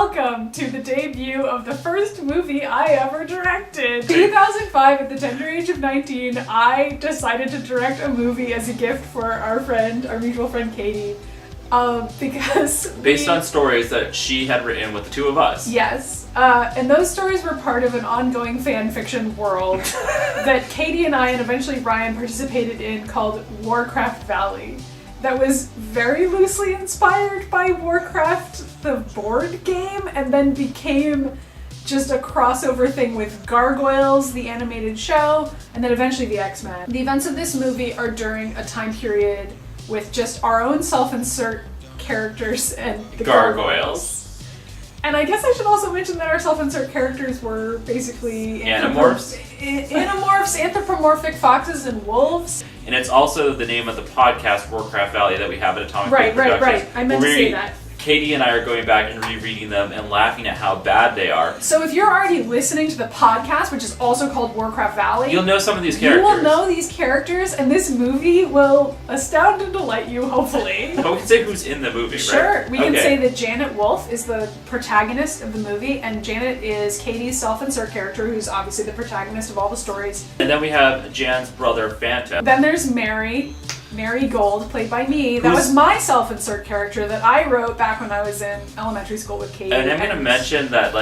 welcome to the debut of the first movie I ever directed. 2005, at the tender age of 19, I decided to direct a movie as a gift for our mutual friend Katie. Because based on stories that she had written with the two of us. Yes, and those stories were part of an ongoing fan fiction world that Katie and I, and eventually Ryan, participated in called Warcraft Valley. That was very loosely inspired by Warcraft, the board game, and then became just a crossover thing with Gargoyles, the animated show, and then eventually the X-Men. The events of this movie are during a time period with just our own self-insert characters and the Gargoyles. And I guess I should also mention that our self-insert characters were basically Animorphs, anthropomorphic foxes and wolves. And it's also the name of the podcast, Warcraft Valley, that we have at Atomic Blade Productions. Right. I meant to say that. Katie and I are going back and rereading them and laughing at how bad they are. So if you're already listening to the podcast, which is also called Warcraft Valley, you'll know some of these characters. You will know these characters, and this movie will astound and delight you, hopefully. But we can say who's in the movie, right? Sure. We can say that Janet Wolfe is the protagonist of the movie, and Janet is Katie's self-insert character, who's obviously the protagonist of all the stories. And then we have Jan's brother, Phantom. Then there's Mary Gold, played by me. That was my self-insert character that I wrote back when I was in elementary school with Katie. And I'm going to mention that,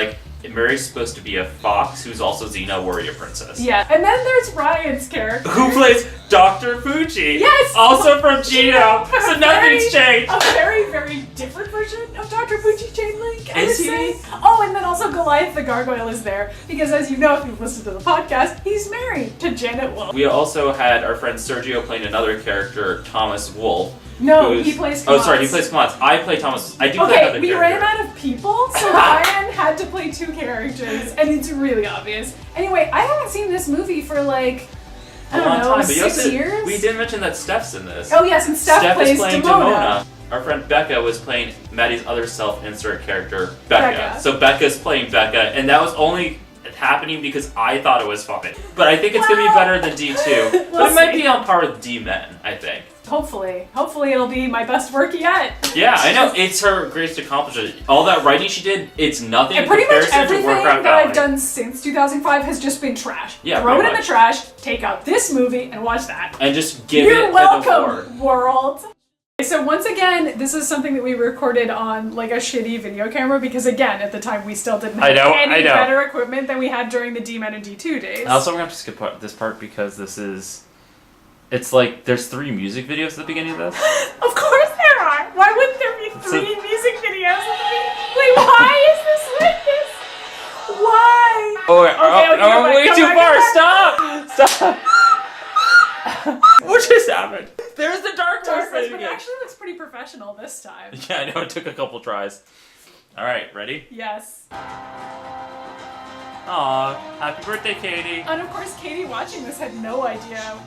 Mary's supposed to be a fox who's also Xena, warrior princess. Yeah. And then there's Ryan's character, who plays Dr. POOCHY. Yes! Also from Gino. So nothing's changed. A very, very different version of Dr. POOCHY CHAINLINK, Is he? Oh, and then also Goliath the Gargoyle is there. Because as you know, if you've listened to the podcast, he's married to Janet Wolfe. We also had our friend Sergio playing another character, Thomas Wolfe. No, he plays Kamaz. Oh, sorry, he plays Kamaz. I play Thomas. I do play another we character. ran out of people, so Ryan had to play two characters, and it's really obvious. Anyway, I haven't seen this movie for I don't know, 6 years? We didn't mention that Steph's in this. Oh yes, and Steph plays is playing Demona. Our friend Becca was playing Maddie's other self-insert character, Becca. So Becca's playing Becca, and that was only happening because I thought it was fun. But I think it's going to be better than D2. But it might be on par with D-Men, I think. Hopefully it'll be my best work yet. Yeah, I know. It's her greatest accomplishment. All that writing she did, it's nothing. And pretty much everything to Warcraft that Valley. I've done since 2005 has just been trash. Yeah, throw it in the trash, take out this movie, and watch that. And just give You're it welcome, world. So once again, this is something that we recorded on a shitty video camera because again, at the time we still didn't have any better equipment than we had during the D-Men and D2 days. Also, we're going to have to skip this part because this is... It's there's 3 music videos at the beginning of this. Of course there are! Why wouldn't there be 3 music videos at the beginning? Wait, why is this like this? Why? Okay, way too far! Stop! What just happened? There's the Dark Horse thing again. It actually looks pretty professional this time. Yeah, I know, it took a couple tries. Alright, ready? Yes. Aw, happy birthday, Katie. And of course, Katie watching this had no idea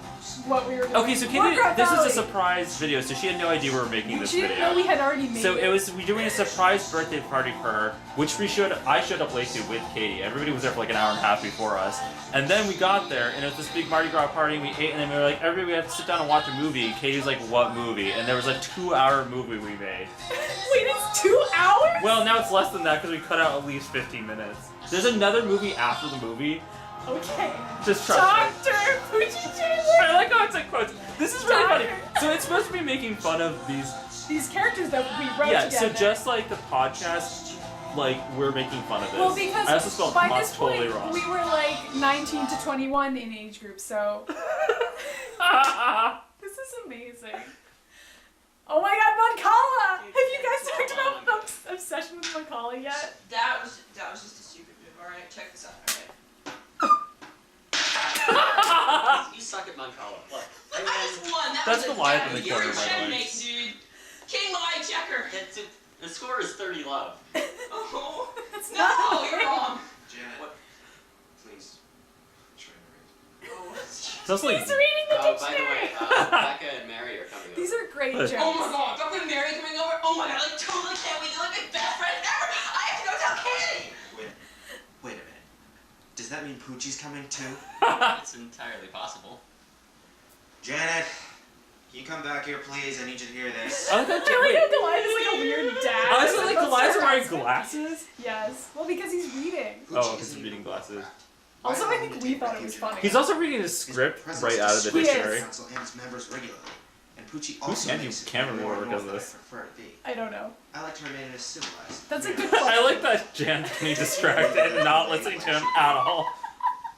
what we were doing. Okay, so Katie, this is a surprise video, so she had no idea we were making this video. She didn't know we had already made it. So we're doing a surprise birthday party for her, which I showed up late to with Katie. Everybody was there for an hour and a half before us. And then we got there, and it was this big Mardi Gras party, and we ate, and then we were like, everybody, we have to sit down and watch a movie. Katie's like, what movie? And there was a 2-hour movie we made. Wait, it's 2 hours? Well, now it's less than that because we cut out at least 15 minutes. There's another movie after the movie. Okay. Just trust me. Dr. POOCHY CHAINLINK. I like how it's quotes. This is really funny. So it's supposed to be making fun of these characters that we wrote together. So just like the podcast, we're making fun of this. Well, because I also spelled by this point, totally wrong. we were 19 to 21 in age group, so this is amazing. Oh my god, Mancala! Have you guys talked about Buck's obsession with Mancala yet? That was just a stupid move. Alright, check this out. You suck at Mancala. Look. I just won. That's Goliath in the corner, by the way. Checkmate, dude. King Lie Checker. The score is 30 love. Oh, That's no, you're wrong. Janet, what? Please. Try to read. Oh, He's reading the by the dictionary! way, Becca and Mary are coming These over. are great jokes. oh my god, Becca and Mary coming over? Oh my god, totally can't wait. You're my best friend ever. I have to go tell Katie. Wait a minute. Does that mean Poochie's coming too? It's entirely possible. Janet, Can you come back here, please? I need you to hear this. I like that. I like how Goliath is like a weird dad. I was like, Goliath's wearing glasses? Yes. Well, because he's reading. Oh, because he's reading glasses. Also, I think we thought it was funny. He's also reading his script right out of the He is. dictionary. Council and its members regularly. And POOCHY Who also can you makes it camera more and work more as that this? I prefer to be. I don't know. I like to remain as civilized. That's a good question. I like that Jan's getting distracted and not listening to him at all.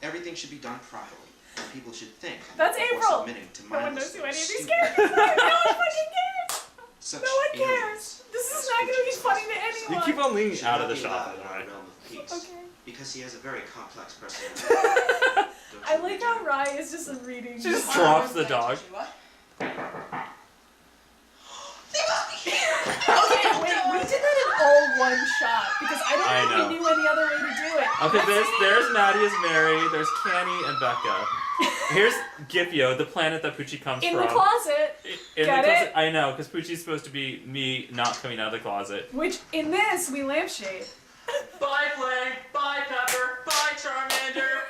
Everything should be done properly. And people should think That's before April. submitting to No one knows mindless who any of these stupid characters are. No one fucking cares. such No one cares. aliens. This is not going to be funny to You anyone. keep on leaning Should out of not the be shot, allowed by in the our way. realm of peace. Okay. Because he has a very complex personality. Don't I you like how Rai is just reading. She just drops the dog. What? They must be here! Okay, wait, we did that in all one shot because I don't I think know. we knew any other way to do it. Okay, there's Maddy as Mary, there's Canny and Becca. Here's Gipio, the planet that Poochie comes In from. the closet, In Get the closet. it? I know, because Poochie's supposed to be me not coming out of the closet. which in this we lampshade. Bye, Flame. Bye, Pepper. Bye, Charmander.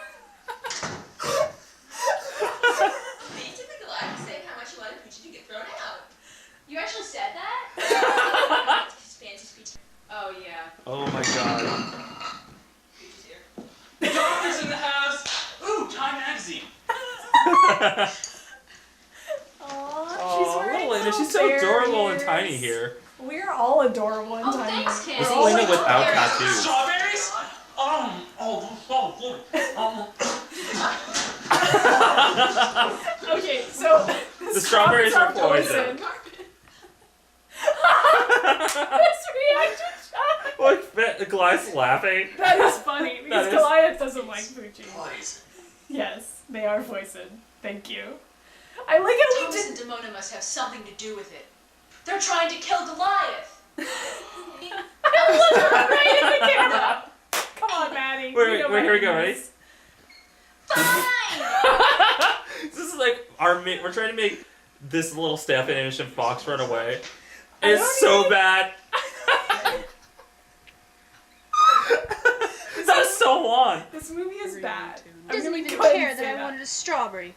You took the Goliath saying how much you wanted Poochie to get thrown out. You actually said that? His fancy speech. Oh, yeah. Oh my god. Poochie's here. The doctor's in the house! Ooh, Time Magazine! Aww, Oh, she's wearing little Lena, little she's so adorable and barriers. tiny here. We're all adorable and Oh, tiny. thanks, Kim. This is We're all Lena adorable. without tattoos. Strawberries? Oh, so good. Okay, so The strawberries are poison. This reaction shot. Look, Goliath's laughing. That is funny because That is- Goliath doesn't like Poochie. Poison. Yes, they are poison. Thank you. I like how we Thomas did. and Demona must have something to do with it. They're trying to kill Goliath. I love her right in the camera. Come on, Maddy. Wait, You know here we go, what it ready? is. Fine! This is like we're trying to make this little staff animation fox run away. It's so bad. That's so long. This movie is bad. He doesn't I'm even gonna go ahead care and that say I wanted a strawberry.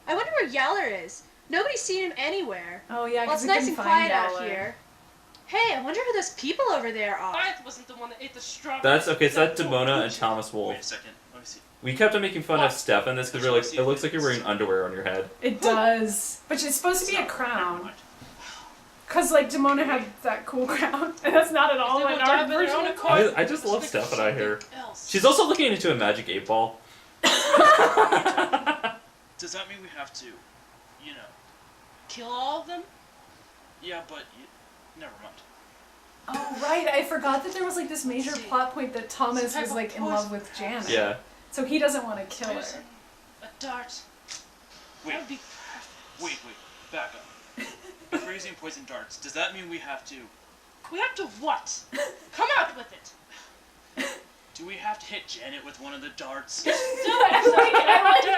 I wonder where Yaller is. Nobody's seen him anywhere. Oh yeah, Well, because it's nice and quiet out here. Hey, I wonder who those people over there are. Goliath wasn't the one that ate the strawberry. That's okay. So that's Demona and Thomas Wait Wolf. a second. Let me see. We kept on making fun of Steph in this because we're like, it looks like you're wearing underwear on your head. It does, but it's supposed to be a Never crown. mind. Cause like Demona had that cool crown, and that's not at all They an will die art by their version own of accord. it. I just love Steph and I here. Else. She's also looking into a magic 8-ball. Does that mean we have to, you know, kill all of them? Yeah, but never mind. Oh right, I forgot that there was like this major plot point that Thomas was like in love with Janet. Yeah. So he doesn't want to kill her. Poison. A dart. Wait, That would be wait, back up. If we're using poison darts, does that mean we have to... We have to what? Come out with it. Do we have to hit Janet with one of the darts? I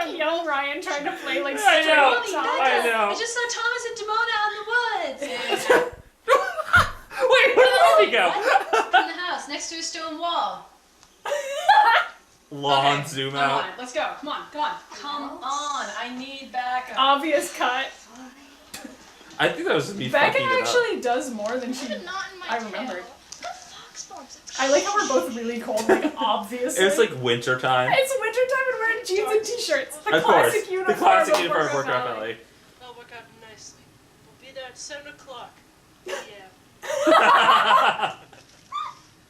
like young Ryan trying to play like I straight know. up Thomas. I know. I just saw Thomas and Demona out in the woods. Wait, where did the movie go? In the house, next to a stone wall. Long Okay, zoom come out. on, let's go. Come on, come on. Come on, I need backup. Obvious cut. I think that was me Becca fucking it up. actually does more than she. Not in my I remembered. Fox bombs. I like how we're both really cold, like obviously. It's like winter time. It's wintertime and we're in jeans and t-shirts. The Of course. classic uniform. The classic of uniform of Warcraft Warcraft Valley. That'll work out nicely. We'll be there at 7 o'clock. Yeah.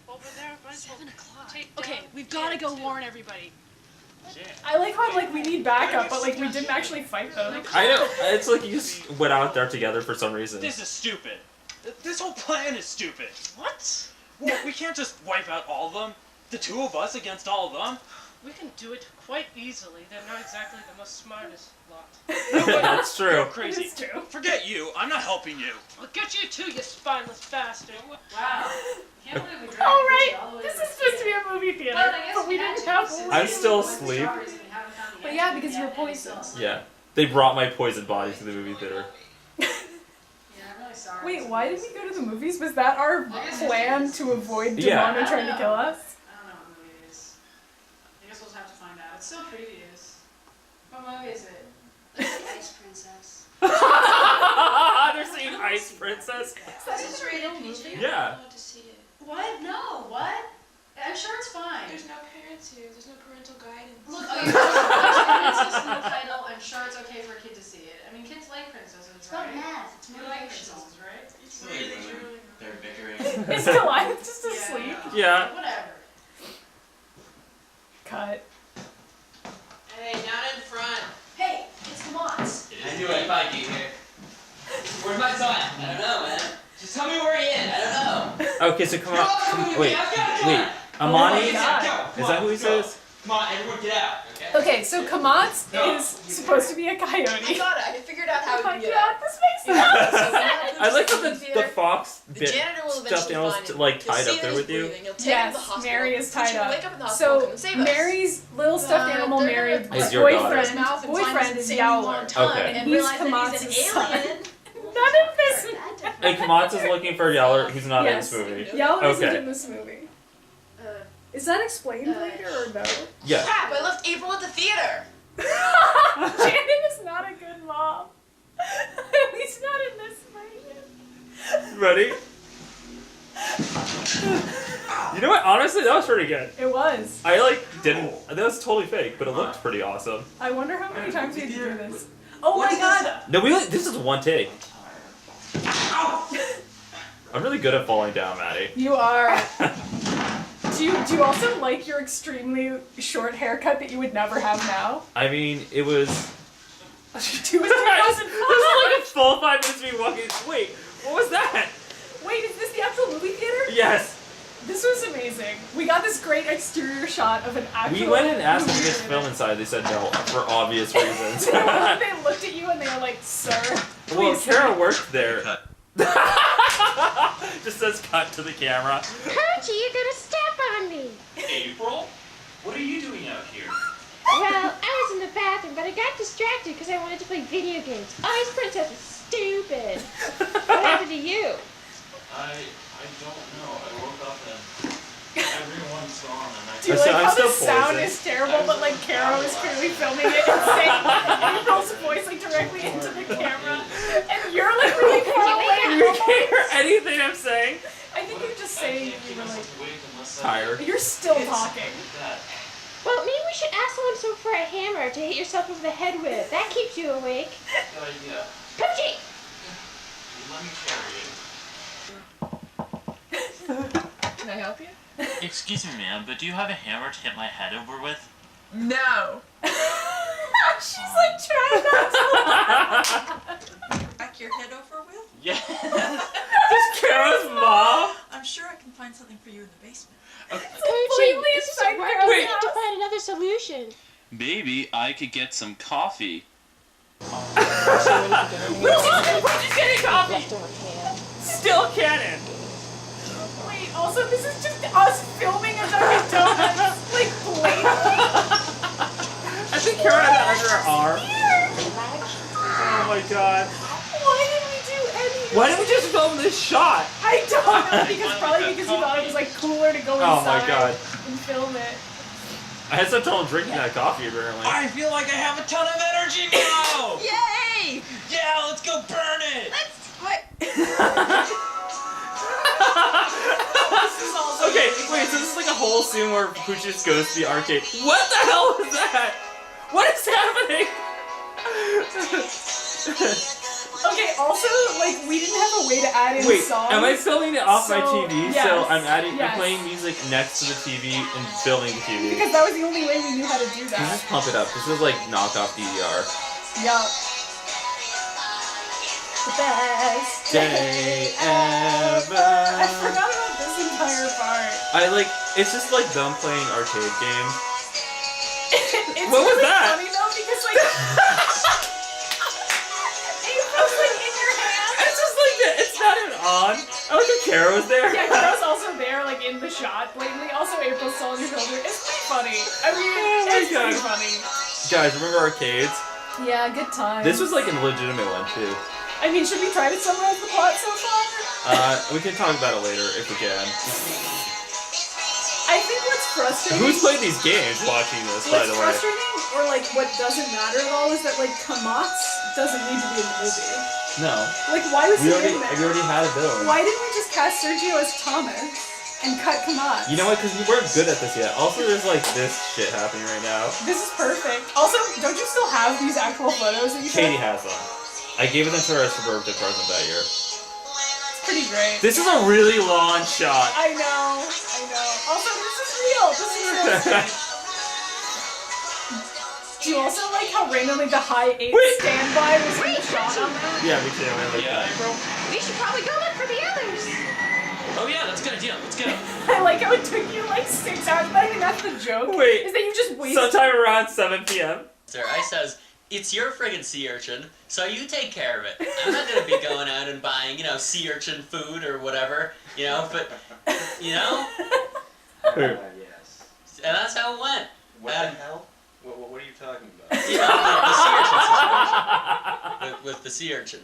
Over there, might as well 7 o'clock. take Okay, down we've got to go too. warn everybody. I like how like we need backup, but like we didn't actually fight those. I know. It's like you just went out there together for some reason. This is stupid. This whole plan is stupid. What? Well, we can't just wipe out all of them. The two of us against all of them. We can do it quite easily. They're not exactly the most smartest lot. That's true. You're crazy. It's true. Forget you. I'm not helping you. I'll get you too, you spineless bastard. Wow. Can't believe we dragged All Poochie right, all the way this to is the supposed to be theater. a movie theater, Well, I guess but we had didn't to, have. since I'm we still went to asleep. strawberries and we haven't found the But yeah, answer because yet, you're and poisoned. so- Yeah. They brought my poison body to the movie theater. Yeah, I'm really sorry. Wait, why did we go to the movies? Was that our plan to avoid Yeah. Demona trying to kill us? I don't know what movie it is. I guess we'll just have to find out. It's so previous. What movie is it? It's the Ice Princess. Ice Princess? That's a real movie. Yeah. to see it. What? No, what? I'm sure it's fine. There's no parents here. There's no parental guidance. Look, oh, you're princess in the title. I'm sure it's okay for a kid to see it. I mean, kids like princesses, It's called right? math. It's You more like like princesses, right? It's Really, really really. true. They're bickering. Is Goliath just asleep? Yeah. Whatever. Cut. Hey, not in front. Hey, it's the Mott's. I do it if I get here. Where's my son? I don't know, man. Just tell me where he is. I don't know. Okay, so come You're on. all coming with me. I've got to Wait. Amani? Oh my God. Is that who he says? Come on, everyone get out. Okay. Okay, so Kamatz is supposed to be a coyote. I got it. I figured out how Oh we my can get god, out. this makes sense! I like how the fox The bit janitor will stuffed eventually animals find him. like He'll tied see up that there he's with you. breathing. He'll take him to the Yes, hospital. Mary is tied He'll up. wake up in the hospital and So come save us. Mary's little stuffed animal they're married gonna Is your daughter. his mouth and find boyfriend this is insanely long Yowler. tongue Okay. and He's realize that Kamatz's he's an son. alien. None of this. Hey, Kamatz is looking for Yeller, who's not Yes. in this movie. Yowler isn't Okay. in this movie. Is that explained later or no? Yeah. Crap, I left April at the theater. Shannon is not a good mom. At least not in this version. Ready? You know what? Honestly, that was pretty good. It was. I like didn't. That was totally fake, but it looked pretty awesome. I wonder how many times we had to do this. Oh my god! No, this is one take. I'm really good at falling down, Maddie. You are. Do you also like your extremely short haircut that you would never have now? I mean, it was. This was like a full 5 minutes of me walking. Wait, what was that? Wait, is this the actual movie theater? Yes. This was amazing. We got this great exterior shot of an actual. We went and asked them to movie get theater. film inside. They said no for obvious reasons. They looked at you and they were like, "Sir, Well, please." Kara worked there. Cut. Just says cut to the camera. Poochie, you're gonna step on me. April? What are you doing out here? Well, I was in the bathroom, but I got distracted because I wanted to play video games. Ice Princess is stupid. What happened to you? I don't know. I woke up and everyone's gone and I Do you So like I'm how the still sound poisoned. is terrible, but like Kara was clearly filming it and saying April's voice like directly into the camera, and you're like really far away. You can't hear anything I'm saying. I think you're just saying you were like, wake unless Tired. you're still talking. that. Well, maybe we should ask someone for a hammer to hit yourself over the head with. That keeps you awake. Good idea. Poochie! Let me carry it. Can I help you? Excuse me, ma'am, but do you have a hammer to hit my head over with? No. She's like trying not to. Back your head over with? Yeah. Just Kara's mom. I'm sure I can find something for you in the basement. Poochie, this inside isn't working. Kara's We need to house. find another solution. Maybe I could get some coffee. We're just getting coffee. Still canon. Wait, also this is just us filming a Dunkin' Donuts, like blatantly. I think Kara had that under her arm. Oh my god. Why did we do any? Why didn't we just film this shot? I don't know, because probably because you thought it was like cooler to go Oh inside my God. and film it. I had some trouble drinking that coffee apparently. I feel like I have a ton of energy now! Yay! Yeah, let's go burn it! What? Okay, wait, so this is like a whole scene where Poochie just goes to the arcade. What the hell was that? What is happening? Okay, also, like, we didn't have a way to add in Wait, songs. am I filming it off my So, TV? yes, So I'm adding, yes. I'm playing music next to the TV and filming the TV. Because that was the only way we knew how to do Let's that. just pump it up. This is like knockoff DDR. Yup. The best Day I ever. forgot about this entire part. It's just like them playing arcade games. It's What was really that? funny though, because like April's like in your hand. It's just like that. It's not even on. I like how Kara was there. Yeah, Kara's also there, like in the shot blatantly. Also, April's still on your shoulder. It's pretty funny. I mean, Oh my it's pretty God. funny. Guys, remember arcades? Yeah, good times. This was like a legitimate one too. I mean, should we try to summarize the plot so far? We can talk about it later if we can. I I think what's frustrating. Who's played these games watching this, by the way? What's frustrating, or like what doesn't matter at all, is that like Kamatz doesn't need to be in the movie. No. Like, why was he in there? We already had a villain. Why didn't we just cast Sergio as Thomas and cut Kamatz? You know what? Because we weren't good at this yet. Also, there's like this shit happening right now. This is perfect. Also, don't you still have these actual photos that you took? Katie has them. I gave them to her as a birthday present that year. It's pretty great. This is a really long shot. I know. Also, this is real. This is real. Do you also like how randomly the high 8 standby was in the shot on that? Yeah, me too. I like that. We should probably go look for the others. Oh yeah, that's a good idea. Let's go. I like how it took you like 6 hours, but I think that's the joke. Wait. Is that you just wasted. Sometime around 7 p.m. Sir, I says, it's your friggin' sea urchin, so you take care of it. I'm not gonna be going out and buying, sea urchin food or whatever, but, Yes. And that's how it went. What the hell? What are you talking about? The sea urchin situation. With the sea urchin.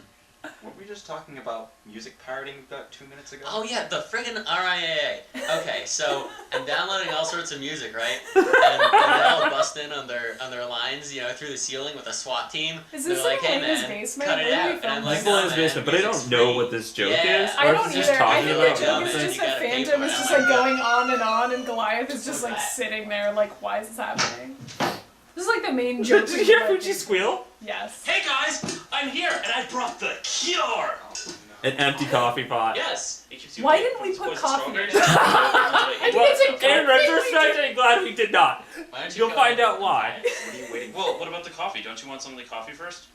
Weren't we just talking about music pirating about 2 minutes ago? Oh yeah, the friggin' RIAA. Okay, so I'm downloading all sorts of music, right? And they all bust in on their lines, through the ceiling with a SWAT team. Is this They're like, hey Elena's man, basement? cut it Where do we out. And I'm film like, It's no, Elena's man, basement, but I don't music's know free. what this joke Yeah. is. I Or don't is it just either. I talking think about the joke is nothing? just You that gotta pay Phantom for is it. just like going on, and Goliath is just like sitting there like, why is this happening? This is like the main joke. Did you hear Poochie squeal? Yes. Hey guys, I'm here and I brought the cure. An empty coffee pot. Yes. It keeps you Why awake didn't we from put poison coffee in strawberries. it? I think it's a In good thing we retrospect, I'm glad we did not. Why don't you You'll go find ahead? out why. What are you waiting for? Well, what about the coffee? Don't you want some of the coffee first?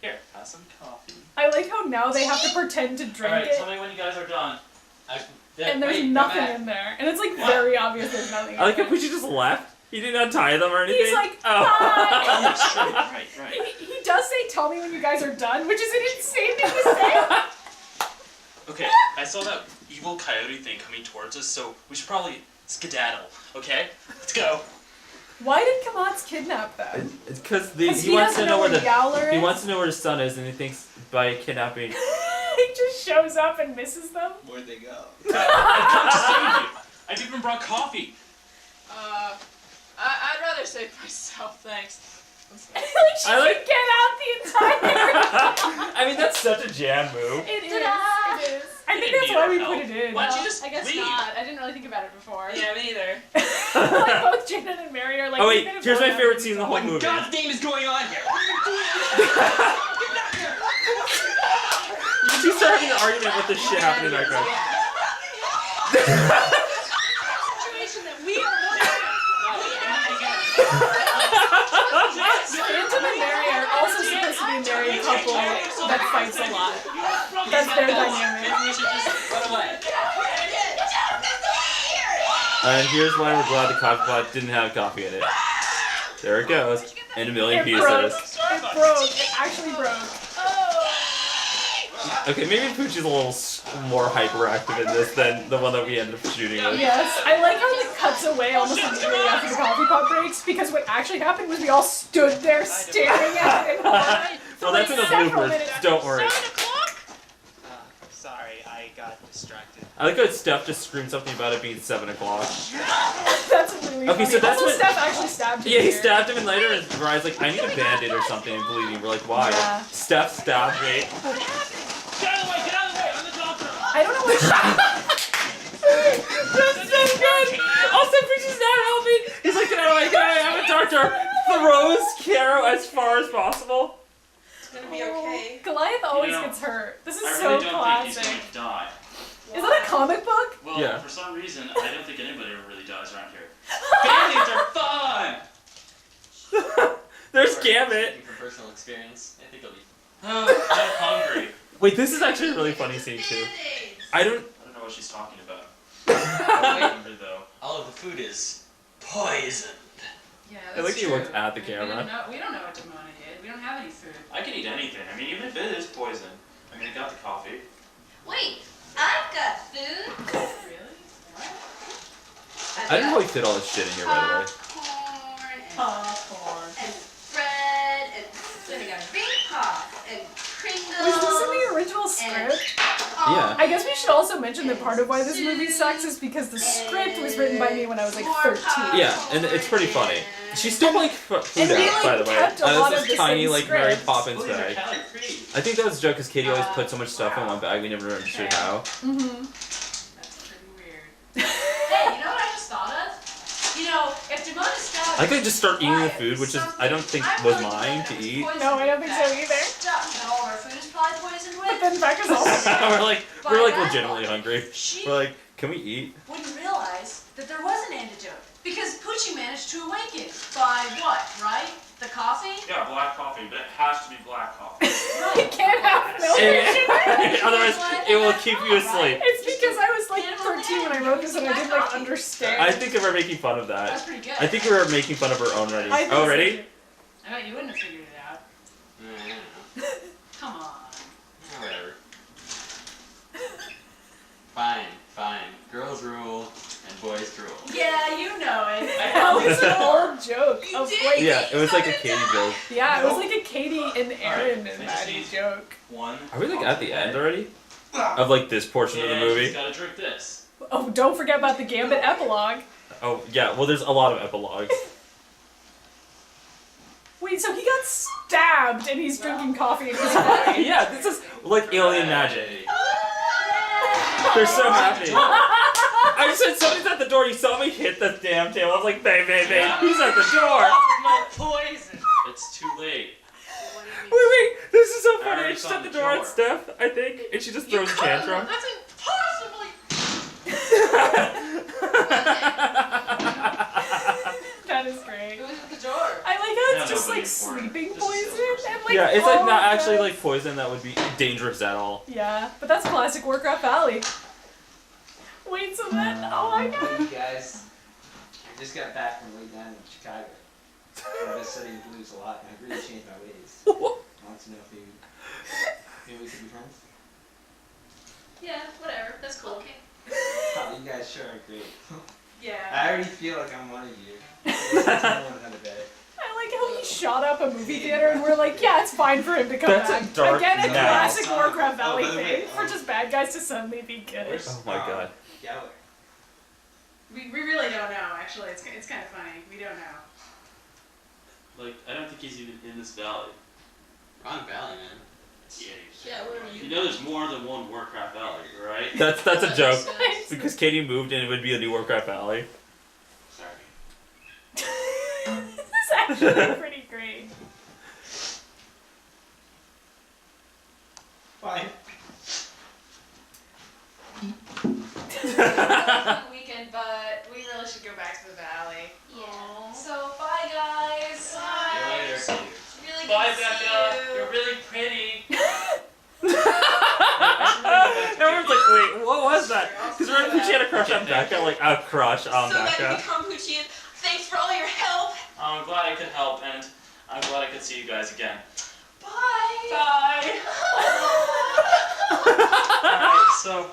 Here, have some coffee. I like how now they have to pretend to drink Alright, it, tell me when you guys are done. and there's nothing in there, and it's like very obvious there's nothing in I like how there. Poochie just left. He didn't untie them or anything. He's like, oh. bye. Right. He does say, "Tell me when you guys are done," which is an insane thing to say. Okay, I saw that evil coyote thing coming towards us, so we should probably skedaddle, okay? Let's go. Why did Kamatz kidnap them? It's because He wants to doesn't know where the Yowler he is? wants to know where his son is, and he thinks by kidnapping. He just shows up and misses them. Where'd they go? I've come to save you. I've even brought coffee. I'd rather save myself, thanks. Like she can get out the entire. I mean, that's such a jam move. It is. Ta-da! It is. I You think didn't that's need why our we help. put it in. Why don't you just I guess leave? not. I didn't really think about it before. Yeah, me neither. Like both Jaden and Mary are like. Oh we wait, could have here's gone my out favorite and scene in the done whole something. movie. God's name is going on here? You two start having an argument with this shit happening in the background. Situation that we are looking at. Phantom and Mary are also supposed to be a married couple that fights a lot. That's their dynamic. Maybe we should just run away. And here's why we're glad the coffee pot didn't have coffee in it. There it goes, in a million It broke. pieces. It broke. It actually broke. Okay, maybe Poochie's a little more hyperactive in this than the one that we ended up shooting with. Yes, I like how it cuts away almost immediately after the coffee pot breaks, because what actually happened was we all stood there staring at it in horror. Well, that's in the bloopers. Don't worry. Sorry, I got distracted. I like how Steph just screamed something about it being 7 o'clock. That's really Okay, funny. so that's also, what- Steph actually stabbed him. Yeah, he here. stabbed him, and later Ryan's like, I need a band-aid or something, and bleeding. We're like, why? Yeah. Steph stabbed me. Get out of the way! Get out of the way! I'm the doctor! I don't know what. That's so good! Also, Poochie's not helping! He's like, get out of my way, I'm a doctor! Throws Caro as far as possible. It's gonna be okay. Goliath always You know, gets hurt. This is I so really don't think he's classic. going to die. Is that a comic book? Well, Yeah. for some reason, I don't think anybody ever really dies around here. Band-aids are fun! There's Gambit. Speaking from personal experience, I think it'll be I'm hungry. Wait, this is actually a really funny scene, too. I don't... I don't know what she's talking about. Oh, I'm hungry, though. all of the food is poisoned. Yeah, I that's like that you true. looked at the We camera. don't know what Demona did. We don't have any food. I can eat anything. I mean, even if it is poison. I mean, I got the coffee. Wait, I've got food. Really? What? I've I didn't got really fit all this shit in here, by the way. popcorn and bread and then I got ring pop and Pringles. Was this in the original and script? Yeah. I guess we should also mention that part of why this movie sucks is because the script was written by me when I was like 13. Yeah, and it's pretty funny. She stole like food And we, out, like, by the way. kept a lot This of is the tiny same like Mary scripts. Poppins Believe it, bag. calorie free. I think that was a joke because Katie always put so much stuff in one bag. We never understood how. Mm-hmm. That's pretty weird. Hey, you know what I just thought of? You know, if Demona stabbed I could just start eating the food, which is I don't think was mine to eat. No, I don't think so either. Stuff that all of our food is probably poisoned But with. then Becca's also we're like legitimately hungry. She We're like, can we eat? wouldn't realize that there was an antidote. Because Poochie managed to awaken by what, right? The coffee? Yeah, black coffee, but it has to be black coffee. You can't have milk Eh, and sugar. Otherwise, it will keep you asleep. It's because I was like 13 when I wrote this and I didn't like understand. I think we're making fun of That's that. pretty good. I think we were making fun of our own ready. I think Oh, so. ready? I bet you wouldn't have figured it out. Come on. Whatever. Fine. Girls rule and boys drool. Yeah, you know it. That was an old joke. You Of, did? like, Yeah, it was like a Katie joke. yeah, it was like a Katie and Aaron and Maddy joke. One. Are we like at the end already? Of like this portion of the And movie? she's gotta drink this. Oh, don't forget about the Gambit epilogue. Oh, yeah, well, there's a lot of epilogues. Wait, so he got stabbed and he's drinking coffee and he's crying. Yeah, this is like alien magic. They're so happy. I said somebody's at the door. You saw me hit the damn table. I was like, babe, who's at the door? My poison. It's too late. Wait, this is so I funny. already She's saw at the the door door. at Steph, I think, and she just throws a tantrum. That's impossibly. That is great. Who was at the door? I like how it's Yeah, just nobody like for it. sleeping Just a poison salesperson. and like Yeah, it's like not all actually that. like poison that would be dangerous at all. Yeah, but that's classic Warcraft Valley. Wait, so then, oh my god. Hey, you guys. I just got back from way down in Chicago. I've been studying blues a lot, and I've really changed my ways. I want to know if maybe we could be friends. Yeah, whatever. That's cool. Okay. Oh, you guys sure are great. Yeah. I already feel like I'm one of you. Let's get to know one another better. I like how he shot up a movie theater and we're like, yeah, it's fine for him to come That's a back. dark Again, a now. classic Warcraft Valley by the way, thing for just bad guys to suddenly be good. Where's, Oh my god. Geller? We really don't know, actually. It's kind of funny. We don't know. Like, I don't think he's even in this valley. Wrong valley, man. Yeah, where are You know there's more than one Warcraft Valley, right? That's a joke. Yes. Because Katie moved and it would be a new Warcraft Valley. Sorry. This is actually pretty great. Bye. Fun weekend, but we really should go back to the valley. Yeah. So, bye, guys. See you later. It's really good Bye, to see Becca. you. You're really pretty. Everyone's like, wait, what was that? Because remember she had a crush on Becca, like a crush on So glad you Becca. become POOCHY, and thanks for all your help. I'm glad I could help, and I'm glad I could see you guys again. Bye. Bye. Alright, so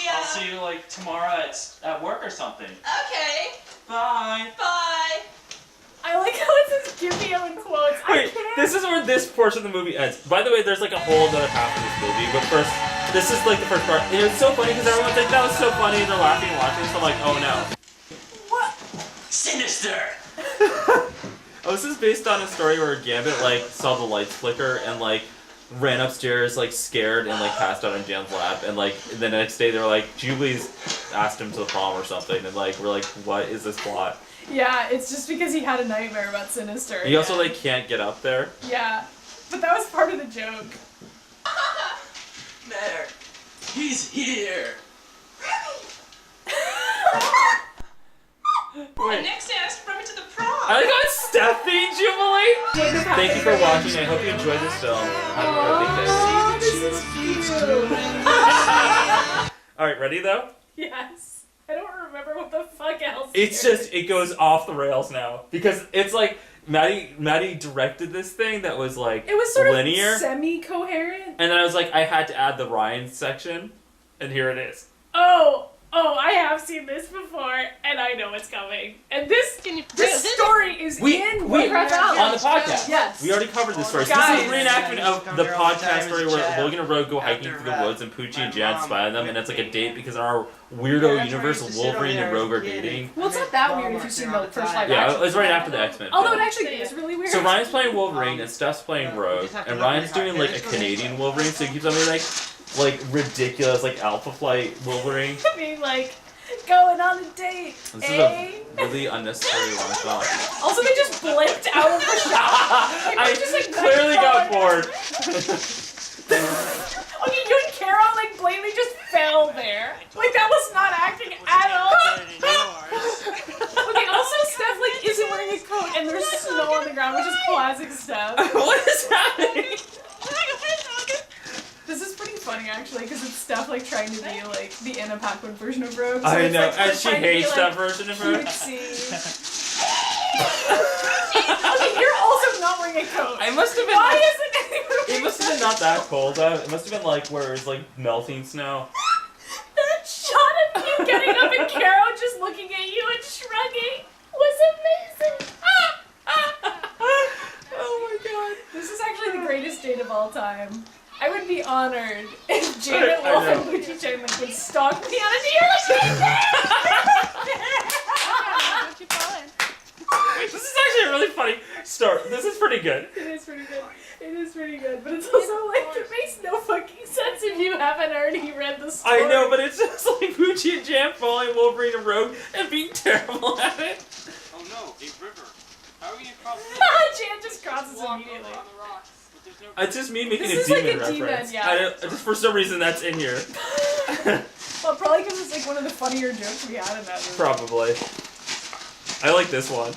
Yeah. I'll see you like tomorrow at work or something. Okay. Bye. Bye. I like how it says give me in quotes. I Wait, can't. this is where this portion of the movie ends. By the way, there's like a whole other half of this movie, but first, this is like the first part. And it's so funny because everyone's like, that was so funny, and they're laughing and watching, so I'm like, oh no. Sinister. Oh, this is based on a story where Gambit like saw the lights flicker and like ran upstairs like scared and like passed out in Jan's lap, and like the next day they were like, Julie's asked him to the prom or something, and like we're like, what is this plot? Yeah, it's just because he had a nightmare about Sinister. He also like can't get up there. Yeah, but that was part of the joke. There. He's here. Wait, Next day I asked Remy to the prom. I like how it's Stephanie Jubilee. Thank you for watching. I hope you enjoyed this film. Have a good day. Oh, this is cute. Alright, ready though? Yes. I don't remember what the fuck else. It's just, it goes off the rails now. Because it's like, Maddy directed this thing that was like It was sort linear. of semi-coherent. And then I was like, I had to add the Ryan section. And here it is. Oh, oh, I have seen this before, and I know what's coming. And this story is We in Warcraft Valley. on the podcast. Yes. We already covered this story. So Guys. this is a reenactment of the podcast story where Logan and Rogue go hiking through the woods and Poochie and Jan spy on them, and it's like a date because in our weirdo universe, Wolverine and Rogue are dating. Well, it's not that weird if you've seen the first live Yeah, action. it was right after the X-Men. Although film. it actually is really weird. So Ryan's playing Wolverine and Steph's playing Rogue, and Ryan's doing like a Canadian Wolverine, so he keeps on being like ridiculous, like Alpha Flight Wolverine. Being like, going on a date, This is a really unnecessary long shot. Also, they just blinked out of the shot. I just, like, clearly got bored. Okay, you and Carol like blatantly just fell there. Like that was not acting at all. Okay, also Steph like isn't wearing a coat and there's snow on the ground, which is classic Steph. What is happening? This is pretty funny actually, because it's Steph like trying to be like the Anna Paquin version of Rogue. So I it's, know, like, and her she trying to be, hates like, that version of her. cutesy. Okay, you're also not wearing a coat. I must have been. Why like, isn't anyone it must have been not that cold though. It must have been like where it was like melting snow. That shot of you getting up and Carol just looking at you and shrugging was amazing. Oh my god. This is actually the greatest date of all time. I would be honored if Janet I Wolf know. and POOCHY CHAINLINK would stalk me on a This is actually a really funny story. This is pretty good. It is pretty good. It is pretty good. But it's also like, it makes no fucking sense if you haven't already read the story. I know, but it's just like Poochie and Jam following Wolverine and Rogue and being terrible at it. Oh no, a river. How are we gonna cross this? Jan just crosses immediately. On the rocks, but there's no. It's just me making This a is like demon a demon, reference. yeah. I don't, just for some reason that's in here. Well, probably because it's like one of the funnier jokes we had in that movie. Probably. I like this one.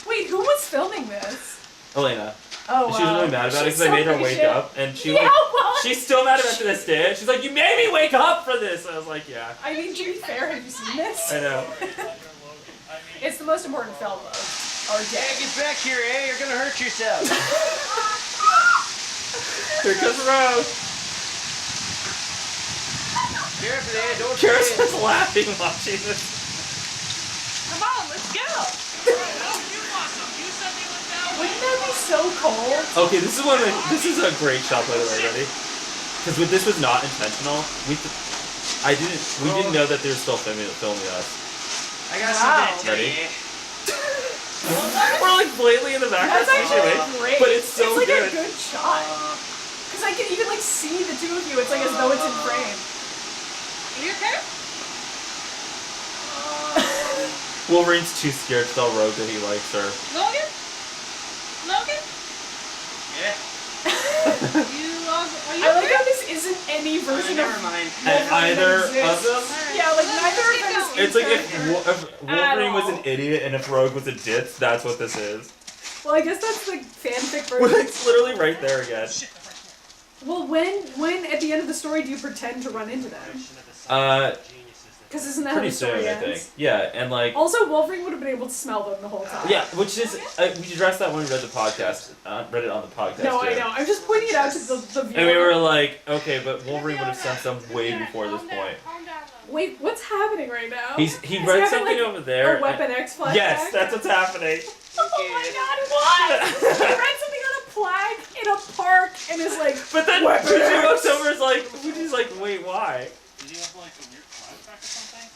Wait, who was filming this? Elena. Oh, wow. She was really mad about it because I made her wake up, and she Yeah, like, well, she's still mad about it to this day. She's like, "You made me wake up for this." I was like, "Yeah." I mean, to be fair, have you seen this? I know. It's the most important film, though. Or Hey, get back here, eh? You're gonna hurt yourself. Here comes Rogue. Careful, eh? Don't Kara's trip. just laughing watching this. Come on, let's go. Wouldn't that be so cold? Okay, this is this is a great shot by the way, ready? Because this was not intentional. We didn't know that they were still filming us. I got Wow. some Ready? We're like blatantly in the background, That's actually anyway, great. but it's so like good. a good shot. Because I can even like see the two of you. It's like as though it's in frame. Are you okay? Wolverine's too scared to tell Rogue that he likes her. Logan? Logan? Yeah. Are you I like okay? how this isn't any version of Never mind. And either of exists. them. Yeah, like neither of them is in It's like if character. Wolverine was all. an idiot and if Rogue was a ditz, that's what this is. Well, I guess that's the fanfic Well, version. it's literally right there again. Well, when at the end of the story do you pretend to run into them? Because isn't that how Pretty the story soon, I ends? think. Yeah, and like. Also, Wolverine would have been able to smell them the whole time. Yeah, which is we addressed that when we read the podcast, read it on the podcast. No, too. I know. I'm just pointing it out to the viewer. And we were like, okay, but Wolverine would have sensed them way before this point. Wait, what's happening right now? He Is read he having, something like, over there. A Weapon X flashback? Yes, that's what's happening. Oh my god, what? He read something on a plaque in a park and is like, But then Weapon Poochie X. looks over, is like, Poochie's like, wait, why? Did you have like a weird flashback or something?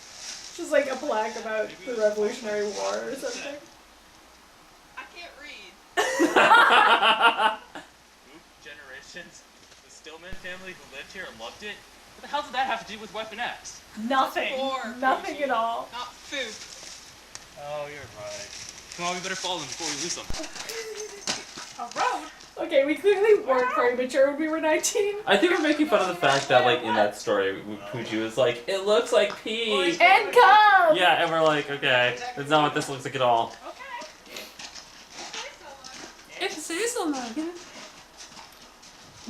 just like a plaque about the Revolutionary War or something. I can't read. Generations. The Stillman family who lived here and loved it. What the hell did that have to do with Weapon X? Nothing. Or Nothing at all. not food. Oh, you're right. Come on, we better follow them before we lose them. A road? Okay, we clearly weren't very mature when we were 19. I think we're making fun of the fact that, like, in that story, Poochie was like, it looks like pee. And come! Yeah, and we're like, okay, that's not what this looks like at all. If it says so, Logan.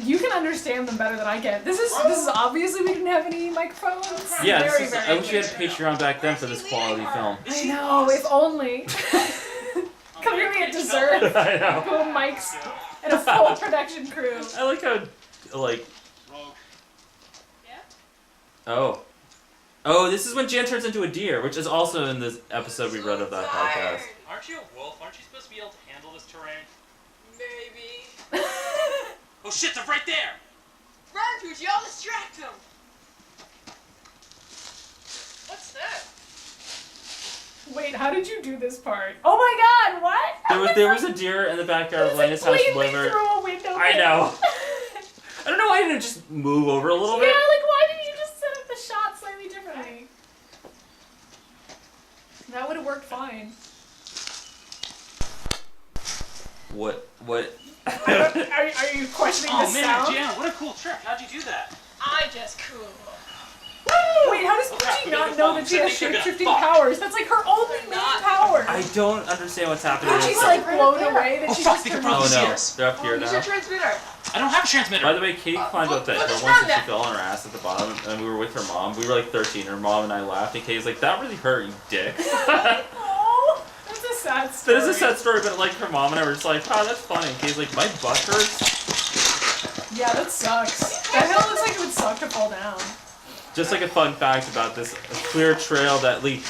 You can understand them better than I can. This is obviously we didn't have any microphones. Yeah, very, this is, very I wish we had a Patreon back then for this quality film. I know, if only. Come here, we had dessert. I know. Boom mics and a full production crew. I like how, like, Yeah? oh. Oh, this is when Jan turns into a deer, which is also in this episode we read of that podcast. Aren't you a wolf? Aren't you supposed to be able to handle this terrain? Maybe. Oh shit, they're right there! Run, Poochie, I'll distract them. What's that? Wait, how did you do this part? Oh my god, what? There was a deer in the backyard of Lena's house whenever. Through a window. I know. I don't know why I didn't just move over a little Yeah, bit. like why didn't you just set up the shot slightly differently? That would have worked fine. What? Are you questioning Oh the man, sound? Jan, what a cool trick. How'd you do that? I'm just cool. Wait, how does crap, Poochie we not gotta know go. that she has I think they're gonna shape-shifting fuck. powers? That's like her only main power. I don't understand what's happening. Poochie's like blown away that Oh she fuck, just they can turned probably Oh see no, us. they're up here Use now. your transmitter. I don't have a transmitter. By the way, Katie climbed up that we'll hill just once run and she then. fell on her ass at the bottom, and we were with her mom. We were like 13, her mom and I laughed, and Katie's like, that really hurt, you dick. Oh, that's a sad That story. is a sad story, but like her mom and I were just like, oh, that's funny. And Katie's like, my butt hurts. Yeah, that sucks. That hill looks like it would suck to fall down. Just like a fun fact about this clear trail that we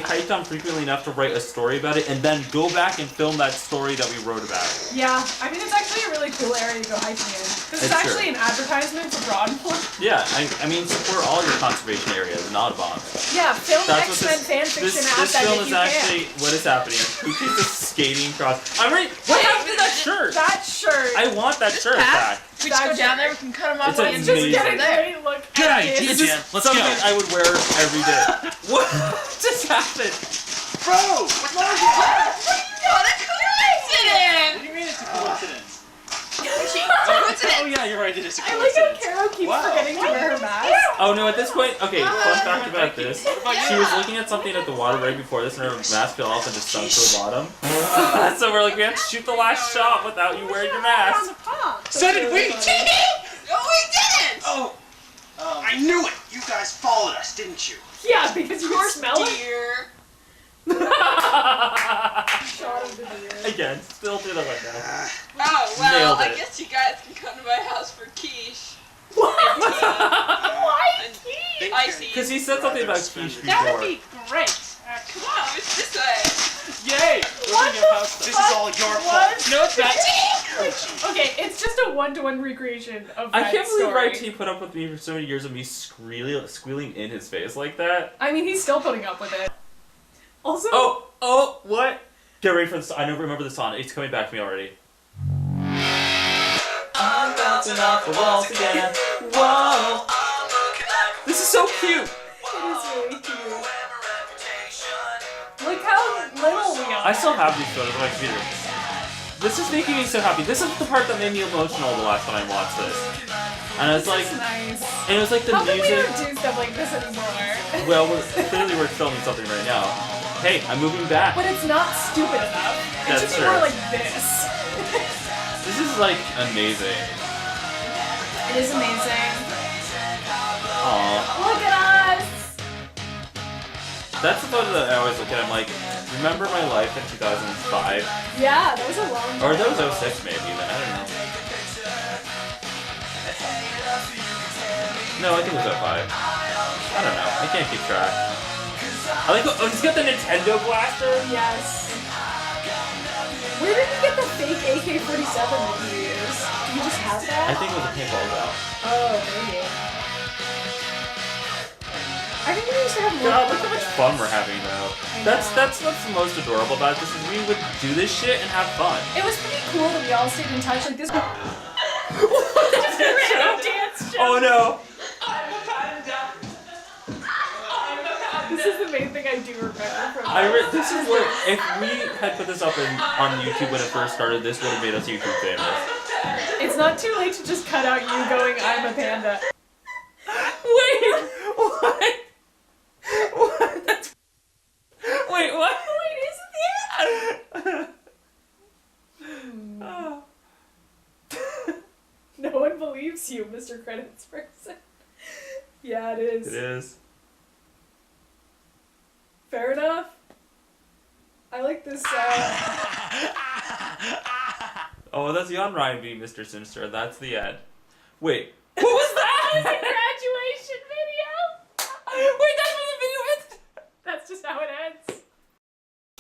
hiked on frequently enough to write a story about it, and then go back and film that story that we wrote about. Yeah, I mean, it's actually a really cool area to go hiking in. This is It's actually true. an advertisement for Broadmoor. Yeah, I mean, support all your conservation areas and Audubon. Yeah, film That's what X-Men this fanfiction at this that film if is you actually what is happening. Poochie's just skating across. I'm ready. What happened to that shirt? That shirt. I want that shirt back. We just go down there, we can cut them off It's on the amazing. Just get a inside there. great look Good at idea, it. This Jan. is Let's go. something I would wear every day. What just happened? Bro! Oh, that's a coincidence! What do you mean it's a coincidence? Poochie, Oh coincidence. yeah, you're right, it is a I like how coincidence. Carol keeps Wow. forgetting to wear her mask. Oh no! At this point, okay. Fun fact about this: about she was looking at something at the water right before this, and her mask fell off and just sunk to the bottom. So we're like, we have to shoot the last shot without you wearing your mask. So did we! No, we didn't! Oh! I knew it! You guys followed us, didn't you? Yeah, because you can smell it. Dear. Shot of the deer. Again, still through the window. Oh, well, Nailed I it. guess you guys can come to my house for quiche. Why? And icy. Because he said something about quiche That would before. be great. Come on, it's this way. Yay! What the This is all your What? fault. No, it's not. Okay, it's just a one-to-one recreation of I that can't believe story. RT put up with me for so many years of me squealing in his face like that. I mean, he's still putting up with it. Also, Oh, what? Get ready for this. I don't remember the song. It's coming back to me already. I'm bouncing off the walls again. Whoa! This is so cute. it is really cute. Look how little we are. I still have these photos on my computer. This is making me so happy. This is the part that made me emotional the last time I watched this. And it's like, This is nice. and it was like the How come we music. don't do stuff like this anymore? Well, clearly we're filming something right now. Hey, I'm moving back. But it's not stupid enough. It That's should be true. more like this. This is like amazing. It is amazing. Aww. Look at us! That's the photo that I always look at. I'm like, remember my life in 2005? Yeah, that was a long Or time. that was 06 maybe, then I don't know. No, I think it was 05. I don't know. I can't keep track. I like, oh, he's got the Nintendo blaster? Yes. Where did you get the fake AK-47 that you use? Do you just have that? I think it was a paintball gun. Oh, maybe. I think we used to have more. God, look how much fun we're having though. That's what's the most adorable about this is we would do this shit and have fun. It was pretty cool that we all stayed in touch like this. Random dance show. Oh no! This is the main thing I do remember from This is what, if we had put this up on YouTube when it first started, this would have made us YouTube famous. It's not too late to just cut out you going, I'm a panda. Wait! What? What? That's... Wait, what? Wait, is it Oh. No one believes you, Mr. Credits person. Yeah, it is. It is. Fair enough. I like this, Oh, that's Jan Ryan being Mr. Sinister. That's the end. Wait. What was that? That was a graduation video! Wait, that's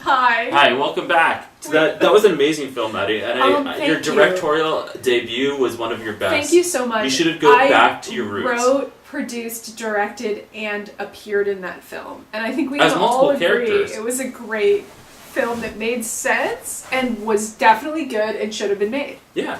Hi. Hi, welcome back. So that was an amazing film, Maddy, and your thank you. directorial debut was one of your best. Thank you so much. You should have gone back to your roots. I wrote, produced, directed, and appeared in that film. And I think we As can all multiple agree characters. it was a great film that made sense and was definitely good and should have been made. Yeah.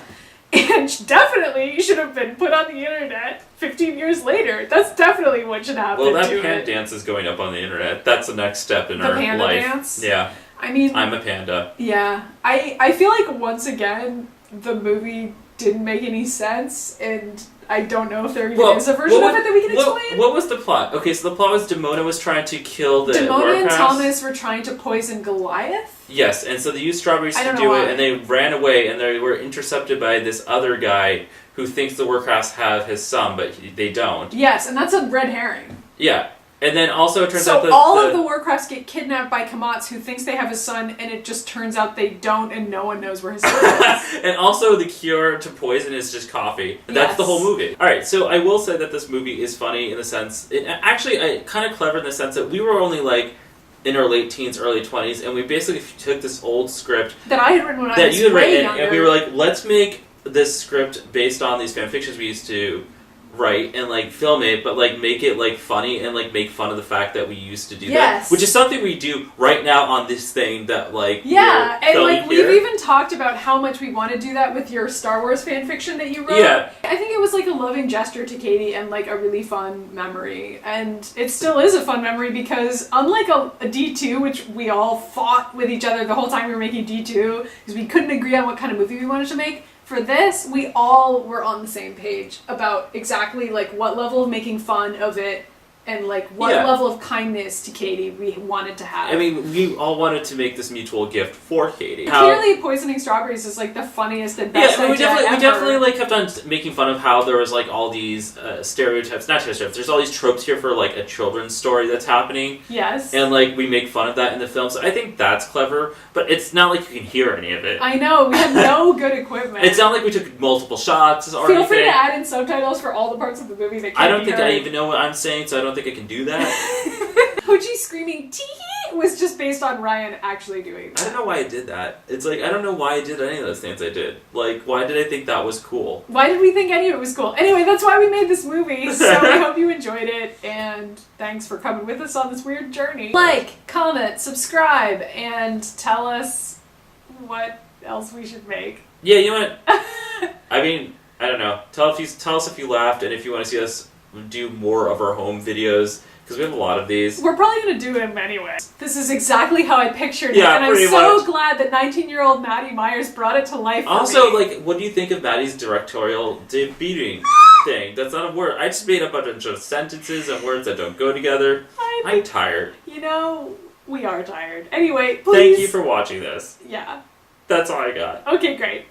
And definitely should have been put on the internet 15 years later. That's definitely what should happen. Well, that to panda it. dance is going up on the internet. That's the next step in The our panda life. dance? Yeah. I mean, I'm a panda. yeah. I feel like once again the movie didn't make any sense, and I don't know if there even is a version of it that we can explain. What was the plot? Okay, so the plot was Demona was trying to kill the Demona and Warcrafts. Thomas were trying to poison Goliath. Yes, and so they used strawberries I to don't do know it, why. and they ran away, and they were intercepted by this other guy who thinks the Warcrafts have his son, but they don't. Yes, and that's a red herring. Yeah, and then also it turns out that So all of the Warcrafts get kidnapped by Kamats, who thinks they have a son, and it just turns out they don't, and no one knows where his son is. and also the cure to poison is just coffee. That's the whole movie. All right, so I will say that this movie is funny in the sense, kind of clever in the sense that we were only like in our late teens, early 20s, and we basically took this old script that I had written when I that was you had way written, younger. and we were like, let's make this script based on these fan fictions we used to write and like film it, but like make it like funny and like make fun of the fact that we used to do Yes. that, which is something we do right now on this thing that like Yeah, we're and filming like here. we've even talked about how much we want to do that with your Star Wars fan fiction that you wrote. Yeah. I think it was like a loving gesture to Katie and like a really fun memory. And it still is a fun memory because unlike a D2, which we all fought with each other the whole time we were making D2 because we couldn't agree on what kind of movie we wanted to make, for this, we all were on the same page about exactly like what level of making fun of it and like what level of kindness to Katie we wanted to have. I mean, we all wanted to make this mutual gift for Katie. Clearly, poisoning strawberries is like the funniest and best we idea definitely ever. like kept on making fun of how there was like all these stereotypes, not stereotypes. There's all these tropes here for like a children's story that's happening. Yes. And like we make fun of that in the film, so I think that's clever. But it's not like you can hear any of it. I know, we have no good equipment. It's not like we took multiple shots or Feel anything. free to add in subtitles for all the parts of the movie that can't I don't be think heard. I even know what I'm saying, so I don't think I can do that. Poochie screaming tee was just based on Ryan actually doing I that. don't know why I did that. It's like, I don't know why I did any of those things I did. Like, why did I think that was cool? Why did we think any of it was cool? Anyway, that's why we made this movie, so we hope you enjoyed it, and thanks for coming with us on this weird journey. Like, comment, subscribe, and tell us what else we should make. Yeah, you know what? I mean, I don't know. Tell us if you laughed, and if you want to see us do more of our home videos, because we have a lot of these. We're probably going to do them anyway. This is exactly how I pictured it, Yeah, and I'm pretty so much. glad that 19-year-old Maddy Myers brought it to life for Also, me. like, what do you think of Maddy's directorial debuting thing? That's not a word. I just made up a bunch of sentences and words that don't go together. I'm tired. You know, we are tired. Anyway, please. Thank you for watching this. Yeah. That's all I got. Okay, great.